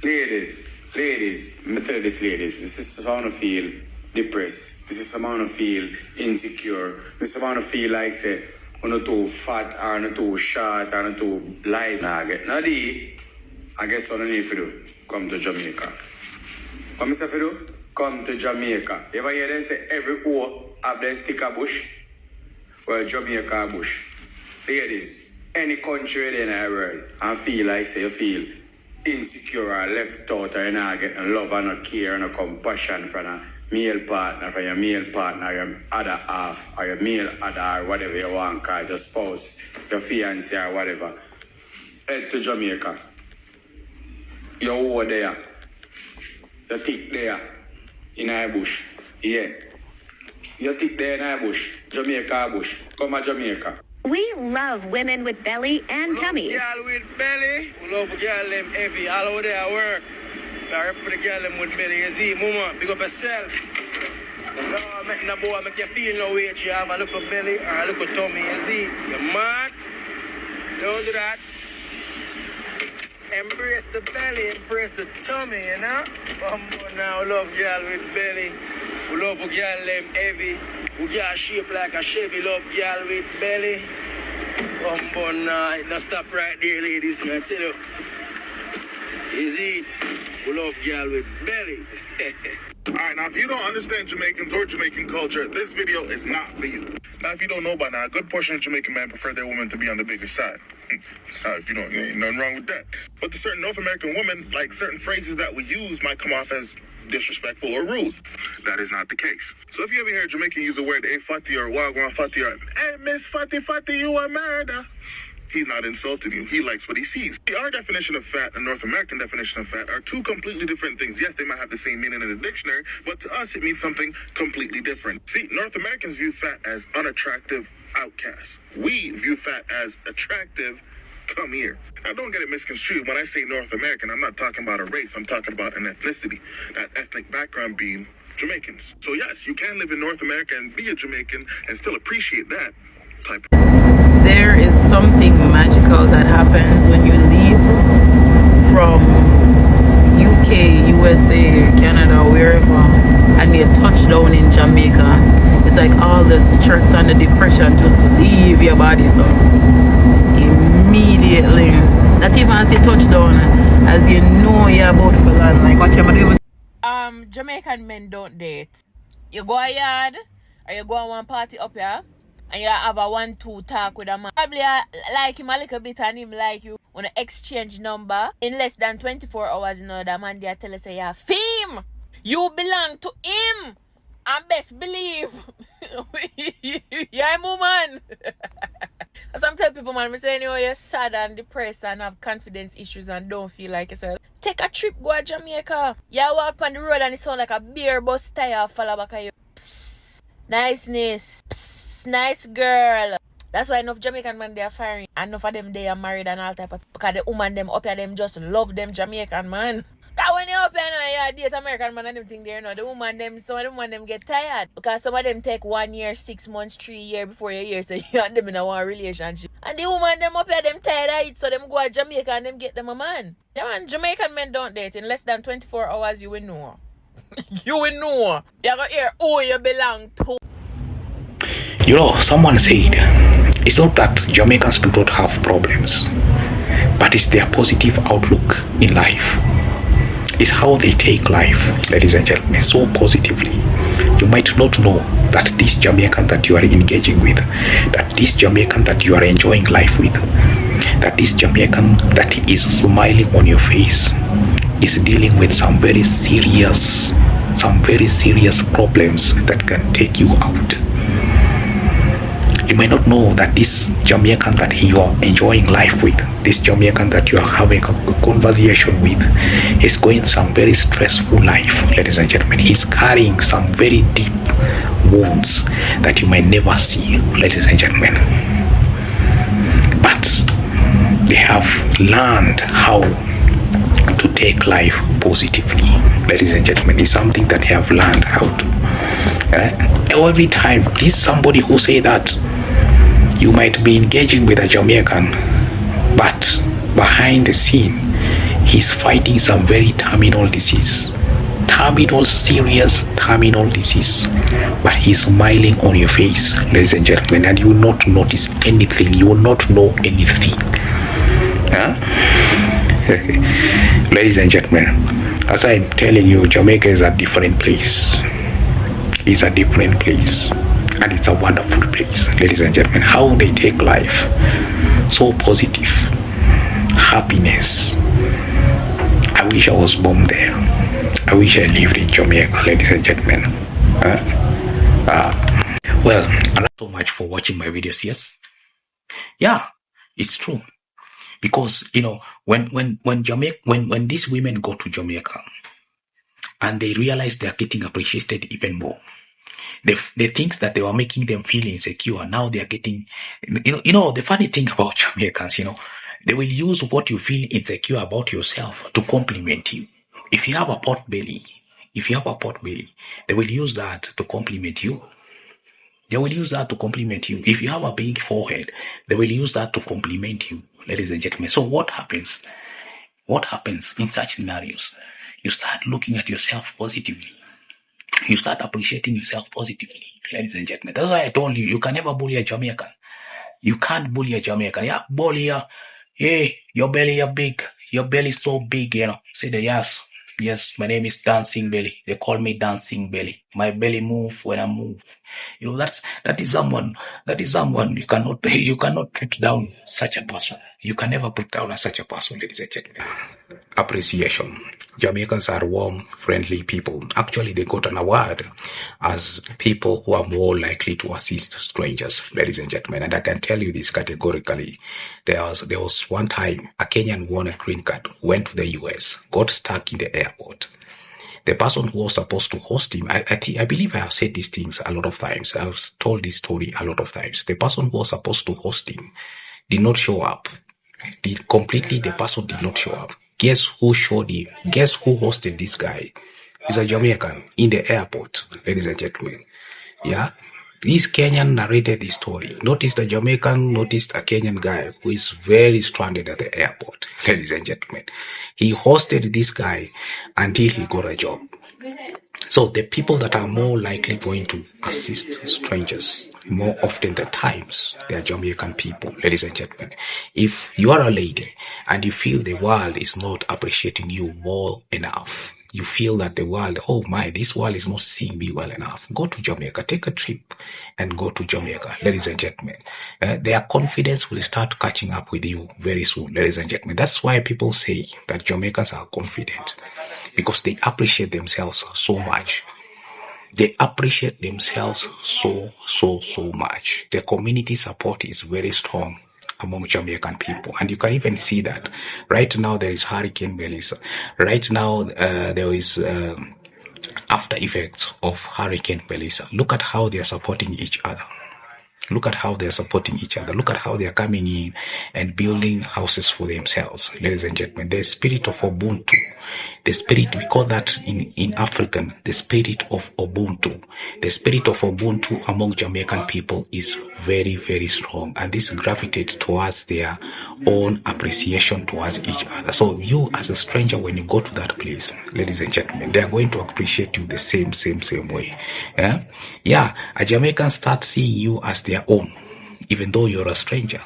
Ladies, me tell you this, ladies. This is someone to feel depressed. This is someone to feel insecure. This is someone to feel like, say, I'm not too fat, or not too short, or not too light. Nah, get no D. I guess what I need to do, come to Jamaica. What I say to do? Come to Jamaica. You ever hear them say every O have them stick a bush? Well, Jamaica a bush. Ladies, any country in the world, and feel like, say, you feel insecure or left out, or you not get no love and no care and no compassion from a male partner, from your male partner, your other half, or your male other, or whatever you want, call your spouse, your fiancé, or whatever. Head to Jamaica. You're over there. You're thick there. In a bush. Yeah. You're thick there in a bush. Jamaica bush. Come to Jamaica. We love women with belly and tummies. We love girl with belly. We love girl them heavy. All over there work. I rep for the girl them with belly. You see, mama, big up yourself. No, make no boy make you feel no weight. You have a little belly or a little tummy. You see, you mad? Don't do that. Embrace the belly, embrace the tummy, you know? Now we love girl with belly. We love a girl them heavy. We get shape like a Chevy. Love girl with belly. Now it don't stop right there, ladies. I tell you. Is it? We love girl with belly. Alright, now if you don't understand Jamaicans or Jamaican culture, this video is not for you. Now if you don't know by now, a good portion of Jamaican men prefer their women to be on the bigger side. If you don't, ain't nothing wrong with that. But to certain North American women, like certain phrases that we use might come off as disrespectful or rude. That is not the case. So if you ever hear a Jamaican use the word hey fatty or wagwan fatty or hey miss fatty fatty, you a murder, he's not insulting you. He likes what he sees. Our definition of fat and North American definition of fat are two completely different things. Yes, they might have the same meaning in the dictionary, but to us it means something completely different. See, North Americans view fat as unattractive outcasts. We view fat as attractive. Come here. Now, don't get it misconstrued. When I say North American, I'm not talking about a race. I'm talking about an ethnicity. That ethnic background being Jamaicans. So yes, you can live in North America and be a Jamaican and still appreciate that type. There is something magical that happens when you leave from UK, USA, Canada, wherever, and you touch down in Jamaica. It's like all the stress and the depression just leave your body. So immediately, not even as you touch down, as you know you're about to land, like what you're doing. Jamaican men don't date. You go a yard or you go on one party up here and you have a 1-2 talk with a man. Probably like him a little bit and him like you. Wanna exchange number in less than 24 hours, you know, the man there tell you say you're fame. You belong to him. And best believe you're a woman. Some tell people, man, I say, you know, you're sad and depressed and have confidence issues and don't feel like yourself. Take a trip, go to Jamaica. You walk on the road and it sound like a beer bus tire fall back at you. Psst, niceness. Psst, nice girl. That's why enough Jamaican men they are firing. And enough of them they are married and all type of, because the woman them up here them just love them Jamaican man. Because when you up here, you date American man and them thing there, you know, the woman them, some of the woman them get tired. Because some of them take 1 year, 6 months, 3 years before you hear so you and them in a one relationship. And the woman them up here, them tired of it, so them go to Jamaica and them get them a man. Yeah man, Jamaican men don't date. In less than 24 hours you will know. You will know. You're going to hear who you belong to. You know, someone said, it's not that Jamaicans do not have problems, but it's their positive outlook in life. It's how they take life, ladies and gentlemen, so positively. You might not know that this Jamaican that you are engaging with, that this Jamaican that you are enjoying life with, that this Jamaican that is smiling on your face is dealing with some very serious problems that can take you out. You may not know that this Jamaican that you are enjoying life with, this Jamaican that you are having a conversation with, is going some very stressful life, ladies and gentlemen. He's carrying some very deep wounds that you might never see, ladies and gentlemen. But they have learned how to take life positively, ladies and gentlemen. It's something that they have learned how to. Every time, this somebody who say that you might be engaging with a Jamaican, but behind the scene He's fighting some very terminal disease. Terminal, serious terminal disease. But he's smiling on your face, ladies and gentlemen, and you will not notice anything. You will not know anything. Huh? Ladies and gentlemen, as I'm telling you, Jamaica is a different place. It's a different place. And it's a wonderful place, ladies and gentlemen. How they take life. So positive. Happiness. I wish I was born there. I wish I lived in Jamaica, ladies and gentlemen. Well, thank you so much for watching my videos. Yes. Yeah, it's true. Because, you know, when these women go to Jamaica and they realize they are getting appreciated even more, the things that they were making them feel insecure, now they are getting, you know, the funny thing about Jamaicans, you know, they will use what you feel insecure about yourself to compliment you. If you have a pot belly, they will use that to compliment you. They will use that to compliment you. If you have a big forehead, they will use that to compliment you, ladies and gentlemen. So what happens? What happens in such scenarios? You start looking at yourself positively. You start appreciating yourself positively, ladies and gentlemen. That's why I told you, you can never bully a Jamaican. You can't bully a Jamaican. Yeah, bully ya. Hey, your belly is big. Your belly is so big, you know. Say the yes. Yes, my name is Dancing Belly. They call me Dancing Belly. My belly move when I move. You know, that is someone you cannot put down such a person. You can never put down such a person, ladies and gentlemen. Appreciation. Jamaicans are warm, friendly people. Actually, they got an award as people who are more likely to assist strangers, ladies and gentlemen. And I can tell you this categorically. There was one time a Kenyan won a green card, went to the US, got stuck in the airport. The person who was supposed to host him, I believe I have said these things a lot of times. I've told this story a lot of times. The person who was supposed to host him did not show up. The person did not show up. Guess who showed him? Guess who hosted this guy? He's a Jamaican in the airport, ladies and gentlemen. Yeah? This Kenyan narrated this story. Notice the Jamaican noticed a Kenyan guy who is very stranded at the airport, ladies and gentlemen. He hosted this guy until he got a job. So the people that are more likely going to assist strangers more often than times, they are Jamaican people, ladies and gentlemen. If you are a lady and you feel the world is not appreciating you more enough, you feel that the world, oh my, this world is not seeing me well enough, go to Jamaica, take a trip and go to Jamaica, ladies and gentlemen. Their confidence will start catching up with you very soon, ladies and gentlemen. That's why people say that Jamaicans are confident, because they appreciate themselves so much. They appreciate themselves so much. The community support is very strong among Jamaican people. And you can even see that. Right now there is Hurricane Melissa. Right now there is after effects of Hurricane Melissa. Look at how they are supporting each other. Look at how they are supporting each other. Look at how they are coming in and building houses for themselves, ladies and gentlemen. The spirit of Ubuntu, the spirit, we call that in African, the spirit of Ubuntu. The spirit of Ubuntu among Jamaican people is very, very strong. And this gravitates towards their own appreciation towards each other. So you as a stranger, when you go to that place, ladies and gentlemen, they are going to appreciate you the same way. Yeah, a Jamaican starts seeing you as their own, even though you're a stranger.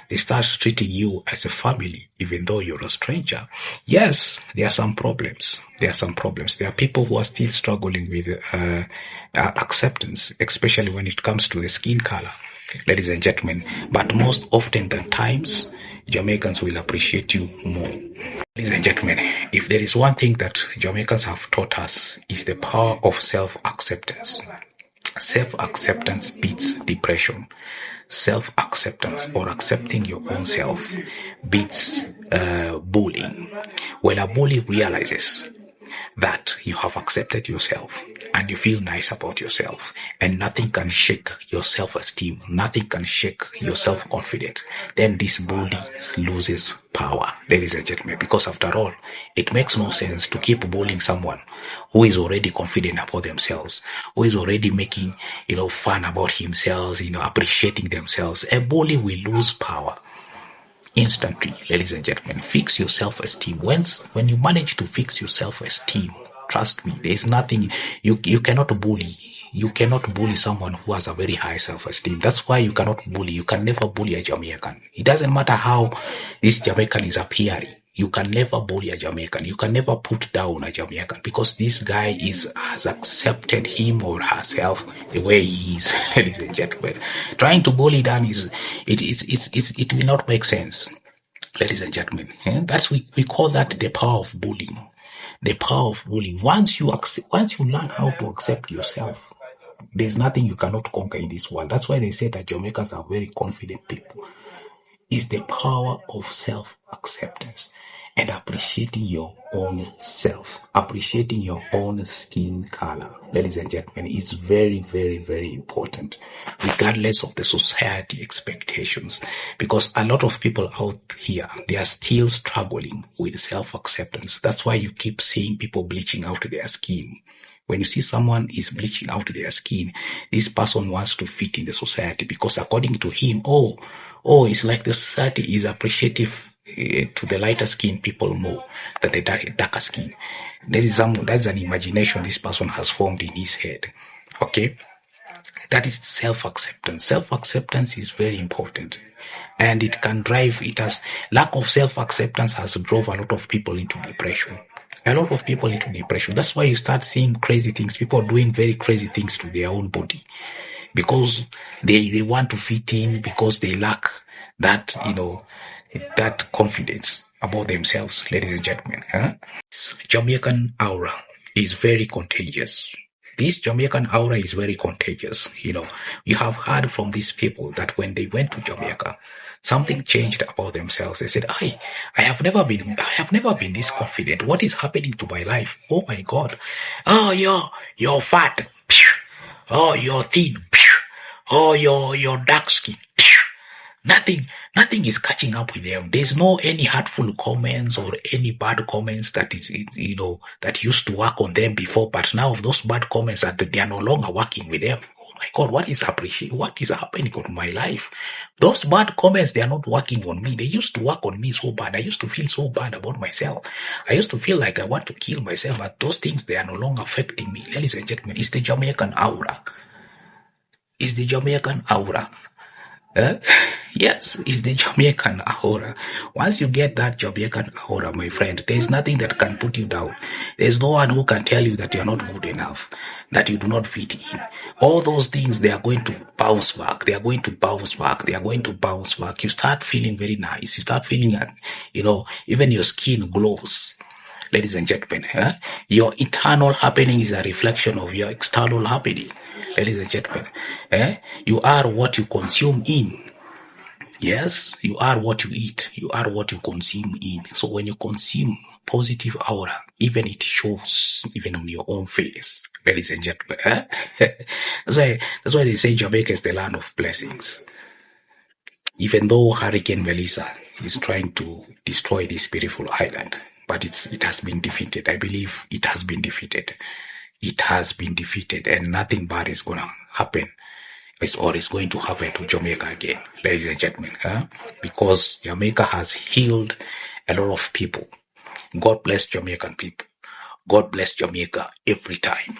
They start treating you as a family, even though you're a stranger. Yes, there are some problems. There are people who are still struggling with acceptance, especially when it comes to the skin color, ladies and gentlemen. But most often than times, Jamaicans will appreciate you more. Ladies and gentlemen, if there is one thing that Jamaicans have taught us, is the power of self-acceptance. Self-acceptance beats depression. Self-acceptance, or accepting your own self, beats bullying. When a bully realizes that you have accepted yourself and you feel nice about yourself, and nothing can shake your self-esteem, nothing can shake your self-confidence, then this bully loses power, ladies and gentlemen. Because after all, it makes no sense to keep bullying someone who is already confident about themselves, who is already making, fun about himself, appreciating themselves. A bully will lose power instantly, ladies and gentlemen. Fix your self-esteem. When you manage to fix your self-esteem, trust me, there's nothing you cannot bully. You cannot bully someone who has a very high self-esteem. That's why you cannot bully. You can never bully a Jamaican. It doesn't matter how this Jamaican is appearing. You can never bully a Jamaican. You can never put down a Jamaican because this guy has accepted him or herself the way he is, ladies and gentlemen. Trying to bully them it will not make sense, ladies and gentlemen. We call that the power of bullying. The power of bullying. Once you learn how to accept yourself, there's nothing you cannot conquer in this world. That's why they say that Jamaicans are very confident people. It's the power of self-acceptance and appreciating your own self, appreciating your own skin color. Ladies and gentlemen, it's very, very, very important, regardless of the society expectations, because a lot of people out here, they are still struggling with self-acceptance. That's why you keep seeing people bleaching out their skin. When you see someone is bleaching out their skin, this person wants to fit in the society because according to him, it's like the society is appreciative to the lighter skin people more than the darker skin. That's an imagination this person has formed in his head. Okay? That is self-acceptance. Self-acceptance is very important. And lack of self-acceptance has drove a lot of people into depression. That's why you start seeing crazy things, people doing very crazy things to their own body because they want to fit in, because they lack that, that confidence about themselves, ladies and gentlemen. Jamaican aura is very contagious. This Jamaican aura is very contagious. You have heard from these people that when they went to Jamaica, something changed about themselves. They said, I have never been this confident. What is happening to my life? Oh my God. Oh, you're fat. Oh, you're thin. Oh, you're dark skin. Nothing is catching up with them. There's no any hurtful comments or any bad comments that that used to work on them before, but now those bad comments they are no longer working with them. Oh my God, what is happening on my life? Those bad comments, they are not working on me. They used to work on me so bad. I used to feel so bad about myself. I used to feel like I want to kill myself, but those things, they are no longer affecting me. Ladies and gentlemen, it's the Jamaican aura. It's the Jamaican aura. Yes, it's the Jamaican aura. Once you get that Jamaican aura, my friend, there's nothing that can put you down. There's no one who can tell you that you're not good enough, that you do not fit in. All those things, they are going to bounce back. They are going to bounce back. You start feeling very nice. You start feeling, even your skin glows. Ladies and gentlemen, your internal happening is a reflection of your external happening. Ladies and gentlemen, you are what you consume in. Yes, you are what you eat. You are what you consume in. So when you consume positive aura, even it shows even on your own face. Ladies and gentlemen, that's why they say Jamaica is the land of blessings. Even though Hurricane Melissa is trying to destroy this beautiful island, but it has been defeated. I believe it has been defeated. It has been defeated, and nothing bad is going to happen. It's going to happen to Jamaica again, ladies and gentlemen, because Jamaica has healed a lot of people. God bless Jamaican people. God bless Jamaica every time.